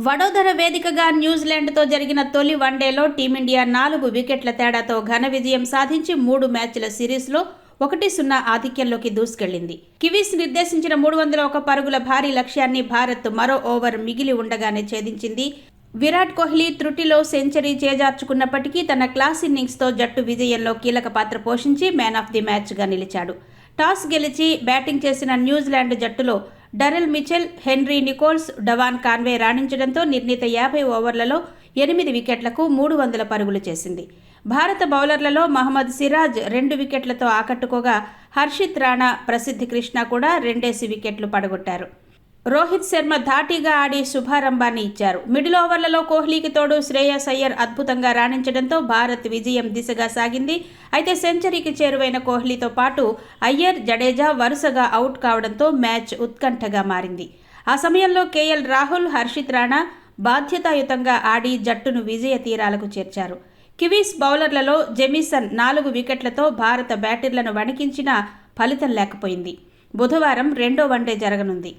వడోదర వేదికగా న్యూజిలాండ్తో జరిగిన తొలి వన్డేలో టీమిండియా 4 వికెట్ల తేడాతో ఘన విజయం సాధించి 3 మ్యాచ్ల సిరీస్లో 1-0 ఆధిక్యంలోకి దూసుకెళ్లింది. కివీస్ నిర్దేశించిన 301 పరుగుల భారీ లక్ష్యాన్ని భారత్ మరో ఓవర్ మిగిలి ఉండగానే ఛేదించింది. విరాట్ కోహ్లీ త్రుటిలో సెంచరీ చేజార్చుకున్నప్పటికీ తన క్లాస్ ఇన్నింగ్స్తో జట్టు విజయంలో కీలక పాత్ర పోషించి మ్యాన్ ఆఫ్ ది మ్యాచ్గా నిలిచాడు. టాస్ గెలిచి బ్యాటింగ్ చేసిన న్యూజిలాండ్ జట్టులో డరెల్ మిచెల్, హెన్రీ నికోల్స్, డవాన్ కాన్వే రాణించడంతో నిర్ణీత 50 ఓవర్లలో 8 వికెట్లకు 300 పరుగులు చేసింది. భారత బౌలర్లలో మహమ్మద్ సిరాజ్ 2 వికెట్లతో ఆకట్టుకోగా హర్షిత్ రాణా, ప్రసిద్ధి కృష్ణ కూడా 2 వికెట్లు పడగొట్టారు. రోహిత్ శర్మ ధాటీగా ఆడి శుభారంభాన్ని ఇచ్చారు. మిడిల్ ఓవర్లలో కోహ్లీకి తోడు శ్రేయస్ అయ్యర్ అద్భుతంగా రాణించడంతో భారత్ విజయం దిశగా సాగింది. అయితే సెంచరీకి చేరువైన కోహ్లీతో పాటు అయ్యర్, జడేజా వరుసగా అవుట్ కావడంతో మ్యాచ్ ఉత్కంఠగా మారింది. ఆ సమయంలో కేఎల్ రాహుల్, హర్షిత్ రాణా బాధ్యతాయుతంగా ఆడి జట్టును విజయ తీరాలకు చేర్చారు. కివీస్ బౌలర్లలో జెమిసన్ 4 వికెట్లతో భారత బ్యాటర్లను వణికించినా ఫలితం లేకపోయింది. బుధవారం రెండో వన్డే జరగనుంది.